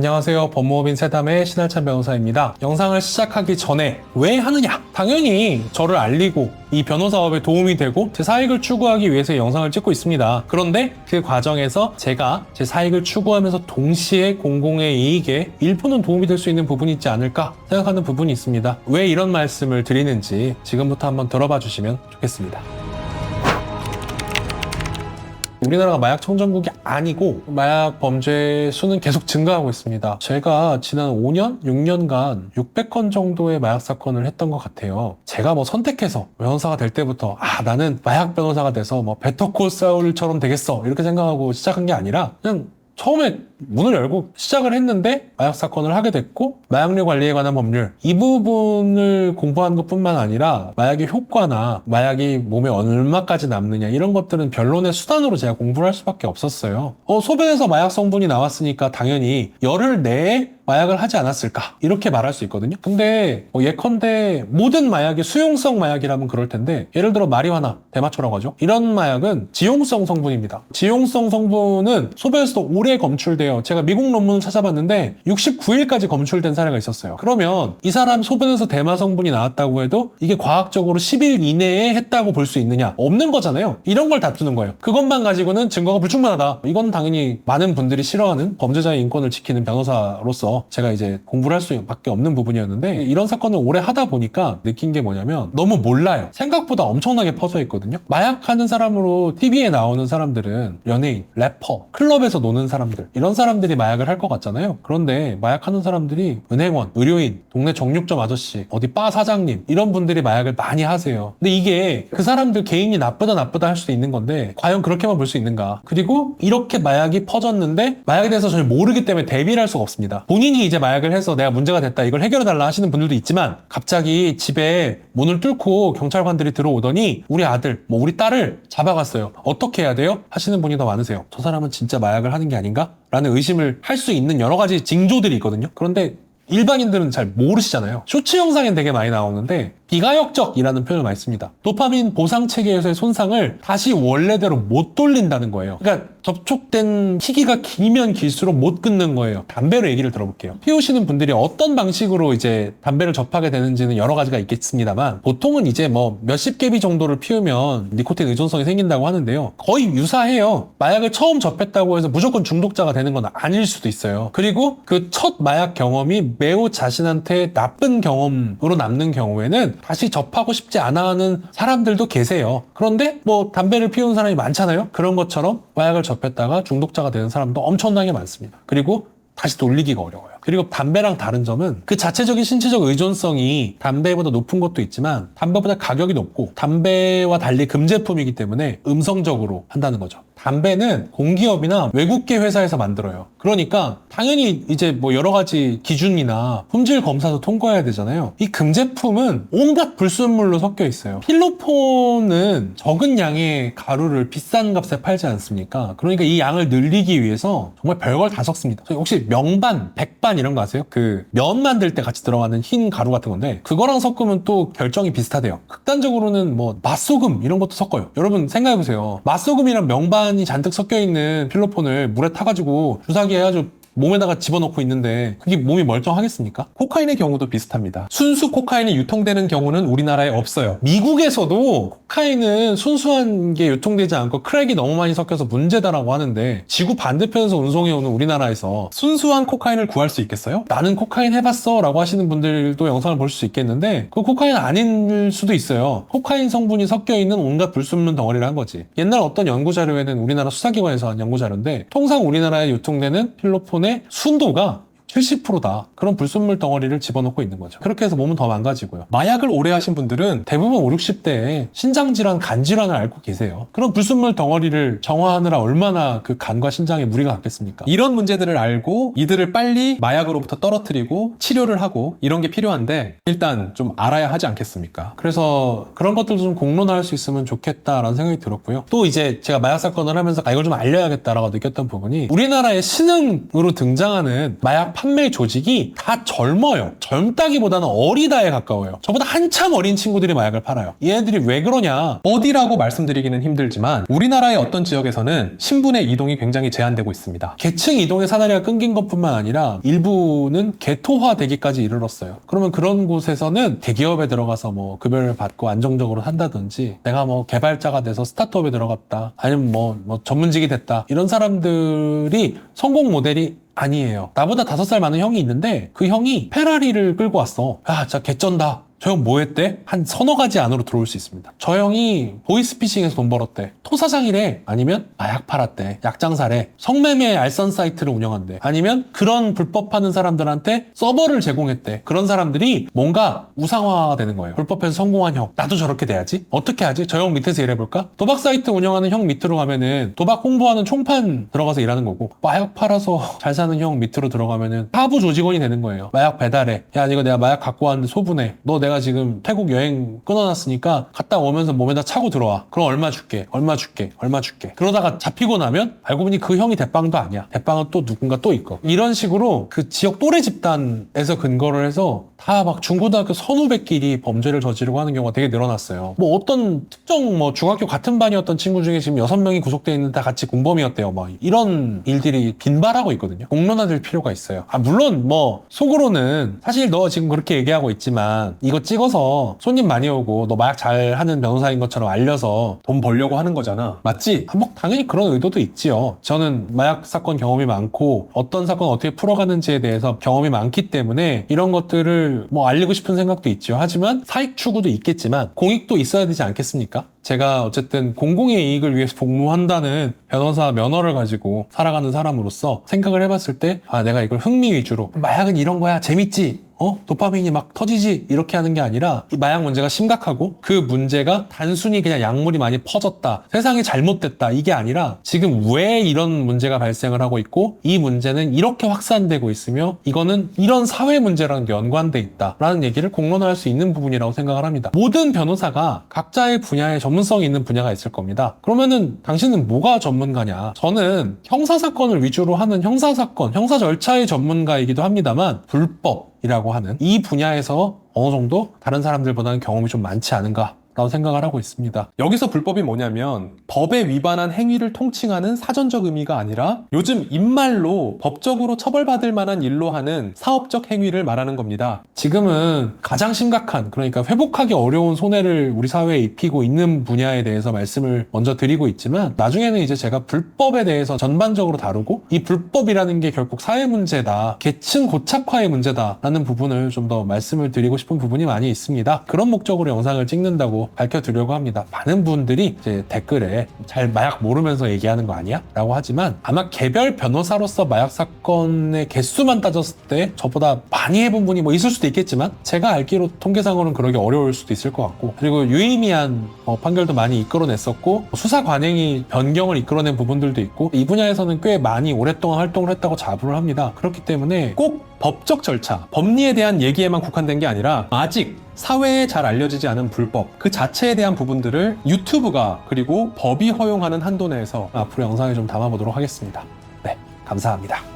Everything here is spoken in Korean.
안녕하세요. 법무법인 세담의 신할찬 변호사입니다. 영상을 시작하기 전에 왜 하느냐? 당연히 저를 알리고 이 변호사업에 도움이 되고 제 사익을 추구하기 위해서 영상을 찍고 있습니다. 그런데 그 과정에서 제가 제 사익을 추구하면서 동시에 공공의 이익에 일부는 도움이 될 수 있는 부분이 있지 않을까 생각하는 부분이 있습니다. 왜 이런 말씀을 드리는지 지금부터 한번 들어봐 주시면 좋겠습니다. 우리나라가 마약 청정국이 아니고 마약 범죄 수는 계속 증가하고 있습니다. 제가 지난 5년, 6년간 600건 정도의 마약 사건을 했던 것 같아요. 제가 선택해서 변호사가 될 때부터 나는 마약 변호사가 돼서 베터콜 사울처럼 되겠어 이렇게 생각하고 시작한 게 아니라 그냥 처음에 문을 열고 시작을 했는데 마약 사건을 하게 됐고 마약류 관리에 관한 법률 이 부분을 공부한 것뿐만 아니라 마약의 효과나 마약이 몸에 얼마까지 남느냐 이런 것들은 변론의 수단으로 제가 공부를 할 수밖에 없었어요. 소변에서 마약 성분이 나왔으니까 당연히 열흘 내에 마약을 하지 않았을까 이렇게 말할 수 있거든요. 근데 예컨대 모든 마약이 수용성 마약이라면 그럴 텐데 예를 들어 마리화나, 대마초라고 하죠. 이런 마약은 지용성 성분입니다. 지용성 성분은 소변에서도 오래 검출돼요. 제가 미국 논문을 찾아봤는데 69일까지 검출된 사례가 있었어요. 그러면 이 사람 소변에서 대마 성분이 나왔다고 해도 이게 과학적으로 10일 이내에 했다고 볼 수 있느냐? 없는 거잖아요. 이런 걸 다투는 거예요. 그것만 가지고는 증거가 불충분하다. 이건 당연히 많은 분들이 싫어하는 범죄자의 인권을 지키는 변호사로서 제가 이제 공부를 할 수밖에 없는 부분이었는데 이런 사건을 오래 하다 보니까 느낀 게 뭐냐면 너무 몰라요. 생각보다 엄청나게 퍼져 있거든요. 마약하는 사람으로 TV에 나오는 사람들은 연예인, 래퍼, 클럽에서 노는 사람들 이런 사람들이 마약을 할 것 같잖아요. 그런데 마약하는 사람들이 은행원, 의료인, 동네 정육점 아저씨, 어디 바 사장님 이런 분들이 마약을 많이 하세요. 근데 이게 그 사람들 개인이 나쁘다 할 수도 있는 건데 과연 그렇게만 볼 수 있는가? 그리고 이렇게 마약이 퍼졌는데 마약에 대해서 전혀 모르기 때문에 대비를 할 수가 없습니다. 본인이 이제 마약을 해서 내가 문제가 됐다 이걸 해결해달라 하시는 분들도 있지만 갑자기 집에 문을 뚫고 경찰관들이 들어오더니 우리 아들, 우리 딸을 잡아갔어요. 어떻게 해야 돼요? 하시는 분이 더 많으세요. 저 사람은 진짜 마약을 하는 게 아닌가? 라는 의심을 할 수 있는 여러 가지 징조들이 있거든요. 그런데 일반인들은 잘 모르시잖아요. 쇼츠 영상엔 되게 많이 나오는데 비가역적이라는 표현을 많이 씁니다. 도파민 보상체계에서의 손상을 다시 원래대로 못 돌린다는 거예요. 그러니까 접촉된 시기가 길면 길수록 못 끊는 거예요. 담배로 얘기를 들어볼게요. 피우시는 분들이 어떤 방식으로 이제 담배를 접하게 되는지는 여러 가지가 있겠습니다만 보통은 이제 몇십 개비 정도를 피우면 니코틴 의존성이 생긴다고 하는데요. 거의 유사해요. 마약을 처음 접했다고 해서 무조건 중독자가 되는 건 아닐 수도 있어요. 그리고 그 첫 마약 경험이 매우 자신한테 나쁜 경험으로 남는 경우에는 다시 접하고 싶지 않아 하는 사람들도 계세요. 그런데 담배를 피우는 사람이 많잖아요. 그런 것처럼 마약을 접했다가 중독자가 되는 사람도 엄청나게 많습니다. 그리고 다시 돌리기가 어려워요. 그리고 담배랑 다른 점은 그 자체적인 신체적 의존성이 담배보다 높은 것도 있지만 담배보다 가격이 높고 담배와 달리 금제품이기 때문에 음성적으로 한다는 거죠. 담배는 공기업이나 외국계 회사에서 만들어요. 그러니까 당연히 이제 여러 가지 기준이나 품질 검사도 통과해야 되잖아요. 이 금제품은 온갖 불순물로 섞여 있어요. 필로폰은 적은 양의 가루를 비싼 값에 팔지 않습니까? 그러니까 이 양을 늘리기 위해서 정말 별걸 다 섞습니다. 혹시 명반, 백반 이런 거 아세요? 그 면 만들 때 같이 들어가는 흰 가루 같은 건데 그거랑 섞으면 또 결정이 비슷하대요. 극단적으로는 맛소금 이런 것도 섞어요. 여러분 생각해보세요. 맛소금이랑 명반이 잔뜩 섞여있는 필로폰을 물에 타가지고 주사기 해가지고 몸에다가 집어넣고 있는데 그게 몸이 멀쩡하겠습니까? 코카인의 경우도 비슷합니다. 순수 코카인이 유통되는 경우는 우리나라에 없어요. 미국에서도 코카인은 순수한 게 유통되지 않고 크랙이 너무 많이 섞여서 문제다라고 하는데 지구 반대편에서 운송해오는 우리나라에서 순수한 코카인을 구할 수 있겠어요? 나는 코카인 해봤어 라고 하시는 분들도 영상을 볼 수 있겠는데 그 코카인 아닐 수도 있어요. 코카인 성분이 섞여있는 온갖 불순물 덩어리를 한 거지. 옛날 어떤 연구자료에는 우리나라 수사기관에서 한 연구자료인데 통상 우리나라에 유통되는 필로폰의 순도가 70%다. 그런 불순물 덩어리를 집어넣고 있는 거죠. 그렇게 해서 몸은 더 망가지고요. 마약을 오래 하신 분들은 대부분 5, 60대에 신장질환, 간질환을 앓고 계세요. 그런 불순물 덩어리를 정화하느라 얼마나 그 간과 신장에 무리가 갔겠습니까? 이런 문제들을 알고 이들을 빨리 마약으로부터 떨어뜨리고 치료를 하고 이런 게 필요한데 일단 좀 알아야 하지 않겠습니까? 그래서 그런 것들도 좀 공론화할 수 있으면 좋겠다라는 생각이 들었고요. 또 이제 제가 마약 사건을 하면서 이걸 좀 알려야겠다라고 느꼈던 부분이 우리나라의 신흥으로 등장하는 마약 판매 조직이 다 젊어요. 젊다기보다는 어리다에 가까워요. 저보다 한참 어린 친구들이 마약을 팔아요. 얘네들이 왜 그러냐? 어디라고 말씀드리기는 힘들지만 우리나라의 어떤 지역에서는 신분의 이동이 굉장히 제한되고 있습니다. 계층 이동의 사다리가 끊긴 것뿐만 아니라 일부는 개토화되기까지 이르렀어요. 그러면 그런 곳에서는 대기업에 들어가서 뭐 급여를 받고 안정적으로 산다든지, 내가 뭐 개발자가 돼서 스타트업에 들어갔다, 아니면 뭐 전문직이 됐다, 이런 사람들이 성공 모델이 아니에요. 나보다 5살 많은 형이 있는데 그 형이 페라리를 끌고 왔어. 야, 진짜 개쩐다. 저 형 뭐 했대? 한 서너 가지 안으로 들어올 수 있습니다. 저 형이 보이스피싱에서 돈 벌었대. 토사장이래. 아니면 마약 팔았대. 약장사래. 성매매 알선 사이트를 운영한대. 아니면 그런 불법 하는 사람들한테 서버를 제공했대. 그런 사람들이 뭔가 우상화되는 거예요. 불법해서 성공한 형. 나도 저렇게 돼야지? 어떻게 하지? 저 형 밑에서 일해볼까? 도박 사이트 운영하는 형 밑으로 가면은 도박 홍보하는 총판 들어가서 일하는 거고, 마약 팔아서 잘 사는 형 밑으로 들어가면은 하부 조직원이 되는 거예요. 마약 배달해. 야, 이거 내가 마약 갖고 왔는데 소분해. 너 내가 지금 태국 여행 끊어놨으니까 갔다 오면서 몸에다 차고 들어와. 그럼 얼마 줄게. 얼마 줄게. 얼마 줄게. 그러다가 잡히고 나면 알고 보니 그 형이 대빵도 아니야. 대빵은 또 누군가 또 있고. 이런 식으로 그 지역 또래 집단에서 근거를 해서 다 막 중고등학교 선후배끼리 범죄를 저지르고 하는 경우가 되게 늘어났어요. 뭐 어떤 특정 뭐 중학교 같은 반이었던 친구 중에 지금 6명이 구속돼 있는데 다 같이 공범이었대요. 뭐 이런 일들이 빈발하고 있거든요. 공론화될 필요가 있어요. 아, 물론 뭐 속으로는 사실 너 지금 그렇게 얘기하고 있지만 이거 찍어서 손님 많이 오고 너 마약 잘하는 변호사인 것처럼 알려서 돈 벌려고 하는 거잖아. 맞지? 뭐 당연히 그런 의도도 있지요. 저는 마약 사건 경험이 많고 어떤 사건 어떻게 풀어가는지에 대해서 경험이 많기 때문에 이런 것들을 뭐 알리고 싶은 생각도 있죠. 하지만 사익 추구도 있겠지만 공익도 있어야 되지 않겠습니까? 제가 어쨌든 공공의 이익을 위해서 복무한다는 변호사 면허를 가지고 살아가는 사람으로서 생각을 해봤을 때, 아, 내가 이걸 흥미 위주로, 마약은 이런 거야, 재밌지? 도파민이 막 터지지? 이렇게 하는 게 아니라 이 마약 문제가 심각하고 그 문제가 단순히 그냥 약물이 많이 퍼졌다, 세상이 잘못됐다, 이게 아니라 지금 왜 이런 문제가 발생을 하고 있고 이 문제는 이렇게 확산되고 있으며 이거는 이런 사회 문제랑 연관돼 있다라는 얘기를 공론화할 수 있는 부분이라고 생각을 합니다. 모든 변호사가 각자의 분야에 전문성이 있는 분야가 있을 겁니다. 그러면은 당신은 뭐가 전문가냐? 저는 형사사건을 위주로 하는 형사사건, 형사 절차의 전문가이기도 합니다만 불법이라고 하는 이 분야에서 어느 정도 다른 사람들보다는 경험이 좀 많지 않은가 라고 생각을 하고 있습니다. 여기서 불법이 뭐냐면 법에 위반한 행위를 통칭하는 사전적 의미가 아니라 요즘 입말로 법적으로 처벌받을 만한 일로 하는 사업적 행위를 말하는 겁니다. 지금은 가장 심각한, 그러니까 회복하기 어려운 손해를 우리 사회에 입히고 있는 분야에 대해서 말씀을 먼저 드리고 있지만, 나중에는 이제 제가 불법에 대해서 전반적으로 다루고 이 불법이라는 게 결국 사회 문제다, 계층 고착화의 문제다라는 부분을 좀 더 말씀을 드리고 싶은 부분이 많이 있습니다. 그런 목적으로 영상을 찍는다고 밝혀드리려고 합니다. 많은 분들이 이제 댓글에 잘 마약 모르면서 얘기하는 거 아니야? 라고 하지만 아마 개별 변호사로서 마약 사건의 개수만 따졌을 때 저보다 많이 해본 분이 뭐 있을 수도 있겠지만 제가 알기로 통계상으로는 그러기 어려울 수도 있을 것 같고, 그리고 유의미한 판결도 많이 이끌어냈었고 수사 관행이 변경을 이끌어낸 부분들도 있고 이 분야에서는 꽤 많이 오랫동안 활동을 했다고 자부를 합니다. 그렇기 때문에 꼭 법적 절차, 법리에 대한 얘기에만 국한된 게 아니라 아직 사회에 잘 알려지지 않은 불법, 그 자체에 대한 부분들을 유튜브가 그리고 법이 허용하는 한도 내에서 앞으로 영상에 좀 담아보도록 하겠습니다. 네, 감사합니다.